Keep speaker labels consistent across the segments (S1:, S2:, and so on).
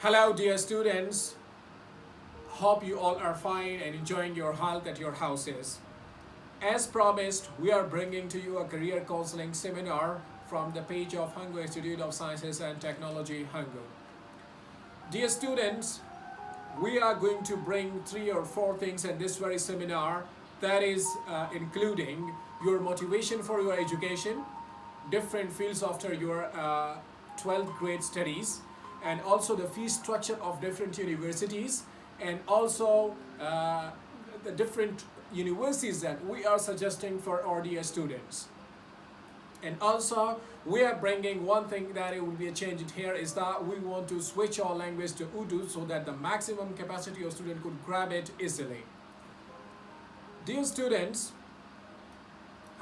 S1: Hello, dear students. Hope you all are fine and enjoying your health at your houses. As promised, we are bringing to you a career counseling seminar from the page of Hangu Institute of Sciences and Technology, Hangu. Dear students, we are going to bring 3 or 4 things in this very seminar, that is including your motivation for your education, different fields after your 12th grade studies, and also the fee structure of different universities, and also the different universities that we are suggesting for our dear students. And also, we are bringing one thing that it will be a change in here is that we want to switch our language to Urdu so that the maximum capacity of student could grab it easily. Dear students,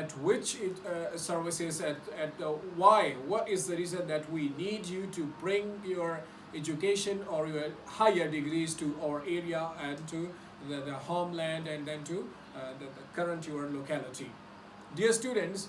S1: at which services, at why, what is the reason that we need you to bring your education or your higher degrees to our area and to the homeland and then to the current your locality. Dear students,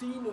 S1: 3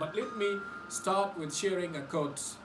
S1: But let me start with sharing a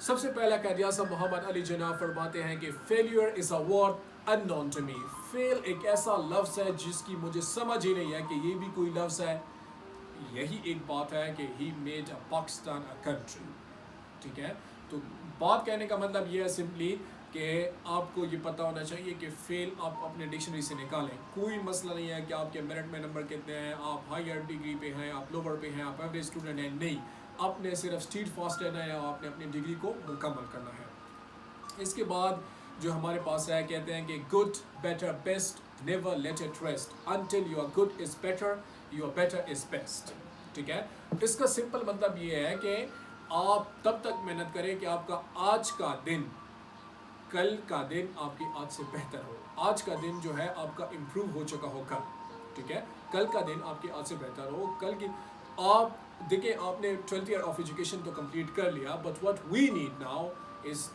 S1: سب سے پہلا قائد اعظم محمد علی جناح فرماتے ہیں کہ failure is a word unknown to me. Fail ایک ایسا لفظ ہے جس کی مجھے سمجھ ہی نہیں ہے کہ یہ بھی کوئی لفظ ہے. یہی ایک بات ہے کہ he made a Pakistan a country. ٹھیک ہے, تو بات کہنے کا مطلب یہ ہے سمپلی کہ آپ کو یہ پتہ ہونا چاہیے کہ فیل آپ اپنے ڈکشنری سے نکالیں. کوئی مسئلہ نہیں ہے کہ آپ کے میرٹ میں نمبر کتنے ہیں, آپ ہائر ڈگری پہ ہیں, آپ لوور پہ ہیں, آپ ایوریج اسٹوڈنٹ ہیں. نہیں, آپ نے صرف اسٹریٹ فاسٹ رہنا ہے, آپ نے اپنی ڈگری کو مکمل کرنا ہے. اس کے بعد جو ہمارے پاس ہے, کہتے ہیں کہ good better best never late it rest until your good is better your better is best. ٹھیک ہے, اس کا سمپل مطلب یہ ہے کہ آپ تب تک محنت کریں کہ آپ کا آج کا دن کل کا دن آپ کی آج سے بہتر ہو. آج کا دن جو ہے آپ کا امپروو ہو چکا ہو کل. ٹھیک ہے, کل کا دن آپ کی آج سے بہتر ہو. کل کی آپ دیکھیں, آپ نے 12th ایئر آف ایجوکیشن تو کمپلیٹ کر لیا, but what we need now is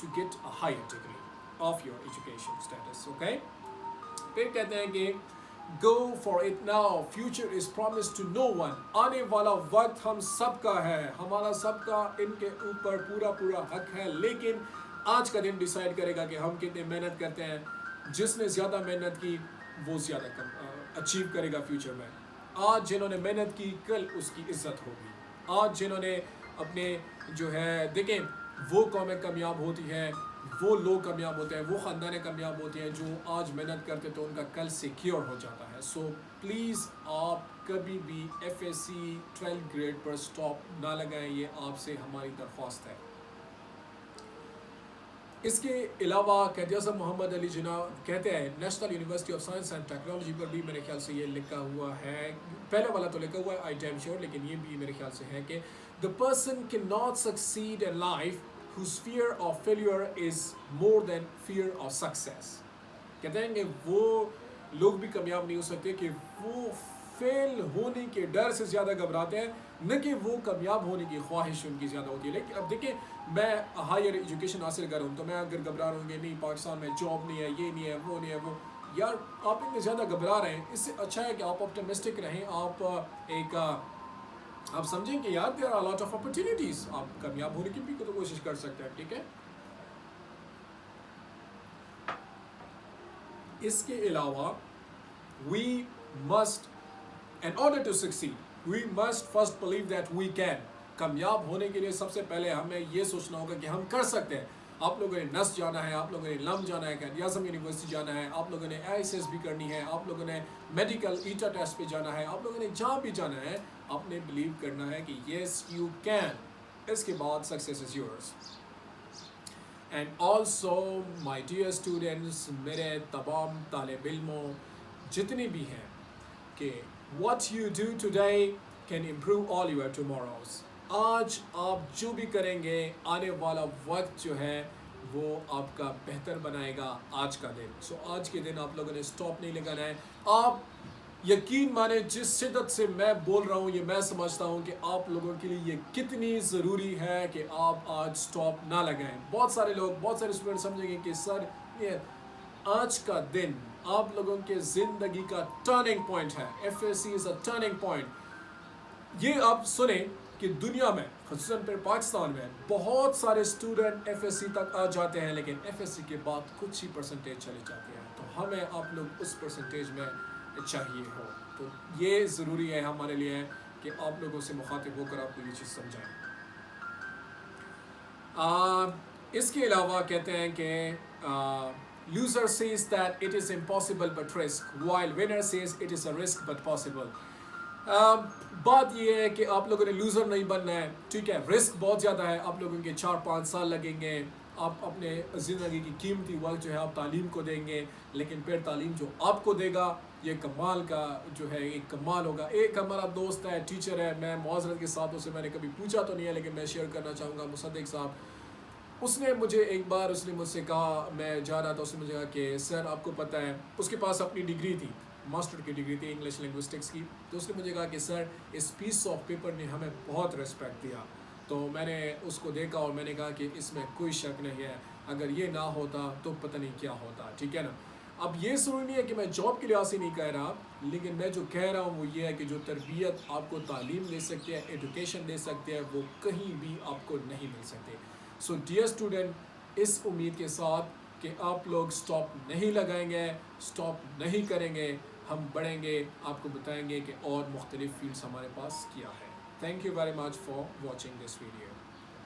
S1: to get a higher degree of your education status. Okay, پھر کہتے ہیں کہ go for it now future is promise to no one. آنے والا وقت ہم سب کا ہے, ہمارا سب کا ان کے اوپر پورا حق ہے, لیکن آج کا دن ڈیسائیڈ کرے گا کہ ہم کتنے محنت کرتے ہیں. جس نے زیادہ محنت کی وہ زیادہ اچیو کرے گا فیوچر میں. آج جنہوں نے محنت کی کل اس کی عزت ہوگی. آج جنہوں نے اپنے جو ہے دیکھیں وہ قومیں کامیاب ہوتی ہیں, وہ لوگ کامیاب ہوتے ہیں, وہ خاندانیں کامیاب ہوتی ہیں جو آج محنت کرتے تو ان کا کل سیکیور ہو جاتا ہے. سو پلیز آپ کبھی بھی ایف ایس سی 12 گریڈ پر سٹاپ نہ لگائیں, یہ آپ سے ہماری درخواست ہے. اس کے علاوہ قائد اعظم محمد علی جناح کہتے ہیں National University of Science and Technology پر بھی میرے خیال سے یہ لکھا ہوا ہے, پہلے والا تو لکھا ہوا ہے آئی ڈیم شیور, لیکن یہ بھی میرے خیال سے ہے کہ the person cannot succeed in life whose fear of failure is more than fear of success. کہتے ہیں کہ وہ لوگ بھی کامیاب نہیں ہو سکتے کہ وہ فیل ہونے کے ڈر سے زیادہ گھبراتے ہیں, نہ کہ وہ کامیاب ہونے کی خواہش ان کی زیادہ ہوتی ہے. لیکن اب دیکھیں میں ہائر ایجوکیشن حاصل کر رہا ہوں تو میں اگر گھبرا رہا ہوں کہ نہیں پاکستان میں جاب نہیں ہے, یہ نہیں ہے, وہ نہیں ہے, وہ یار آپ اتنے زیادہ گھبرا رہے ہیں. اس سے اچھا ہے کہ آپ آپٹمسٹک رہیں, آپ ایک آپ سمجھیں کہ یار there are a lot of opportunities, آپ کامیاب ہونے کی بھی تو کوشش کر سکتے ہیں. ٹھیک ہے, اس کے علاوہ we must in order to succeed we must first believe that we can. کامیاب ہونے کے لیے سب سے پہلے ہمیں یہ سوچنا ہوگا کہ ہم کر سکتے ہیں. آپ لوگوں نے نس جانا ہے, آپ لوگوں نے لم جانا ہے, قائد اعظم یونیورسٹی جانا ہے, آپ لوگوں نے ISS بھی کرنی ہے, آپ لوگوں نے میڈیکل ایٹا ٹیسٹ پہ جانا ہے, آپ لوگوں نے جہاں بھی جانا ہے آپ نے بلیو کرنا ہے کہ یس یو کین. اس کے بعد success is yours. And also my dear students, میرے تمام طالب علموں جتنے بھی ہیں, کہ what you do today can improve all your tomorrows. آج آپ جو بھی کریں گے آنے والا وقت جو ہے وہ آپ کا بہتر بنائے گا آج کا دن. سو آج کے دن آپ لوگوں نے سٹاپ نہیں لگانا ہے. آپ یقین مانیں جس شدت سے میں بول رہا ہوں یہ میں سمجھتا ہوں کہ آپ لوگوں کے لیے یہ کتنی ضروری ہے کہ آپ آج سٹاپ نہ لگائیں. بہت سارے لوگ, بہت سارے اسٹوڈنٹ سمجھیں گے کہ سر یہ آج کا دن آپ لوگوں کے زندگی کا ٹرننگ پوائنٹ ہے. F S C is a turning point. یہ آپ سنیں کہ دنیا میں خصوصاً پھر پاکستان میں بہت سارے اسٹوڈنٹ ایف ایس سی تک آ جاتے ہیں, لیکن ایف ایس سی کے بعد کچھ ہی پرسنٹیج چلے جاتے ہیں. تو ہمیں آپ لوگ اس پرسنٹیج میں چاہیے ہو. تو یہ ضروری ہے ہمارے لیے کہ آپ لوگوں سے مخاطب ہو کر آپ کو یہ چیز سمجھائیں. اس کے علاوہ کہتے ہیں کہ loser says that it is impossible but risk, while winner says it is a risk but possible. بات یہ ہے کہ آپ لوگوں نے لوزر نہیں بننا ہے. ٹھیک ہے, رسک بہت زیادہ ہے, آپ لوگوں کے 4-5 سال لگیں گے, آپ اپنے زندگی کی قیمتی وقت جو ہے آپ تعلیم کو دیں گے, لیکن پھر تعلیم جو آپ کو دے گا یہ کمال کا جو ہے ایک کمال ہوگا. ایک ہمارا دوست ہے, ٹیچر ہے, میں معذرت کے ساتھ اسے میں نے کبھی پوچھا تو نہیں ہے لیکن میں شیئر کرنا چاہوں گا, مصدق صاحب. اس نے مجھے ایک بار اس نے مجھ سے کہا, میں جا رہا تھا, اس نے مجھے کہا کہ سر آپ کو پتہ ہے, اس کے پاس اپنی ڈگری تھی, ماسٹر کی ڈگری تھی انگلش لنگوسٹکس کی. تو اس نے مجھے کہا کہ سر اس پیس آف پیپر نے ہمیں بہت ریسپیکٹ دیا. تو میں نے اس کو دیکھا اور میں نے کہا کہ اس میں کوئی شک نہیں ہے, اگر یہ نہ ہوتا تو پتہ نہیں کیا ہوتا. ٹھیک ہے نا. اب یہ ضروری نہیں ہے کہ میں جاب کے لحاظ سے نہیں کہہ رہا، لیکن میں جو کہہ رہا ہوں وہ یہ ہے کہ جو تربیت آپ کو تعلیم دے سکتی ہے، ایجوکیشن دے سکتی ہے، وہ کہیں بھی آپ کو نہیں مل سکتے. سو ڈیئر اسٹوڈنٹ، اس امید کے ساتھ کہ آپ لوگ اسٹاپ نہیں لگائیں گے، اسٹاپ نہیں کریں گے، ہم بڑھیں گے، آپ کو بتائیں گے کہ اور مختلف فیلڈس ہمارے پاس کیا ہے. Thank you very much for watching this video.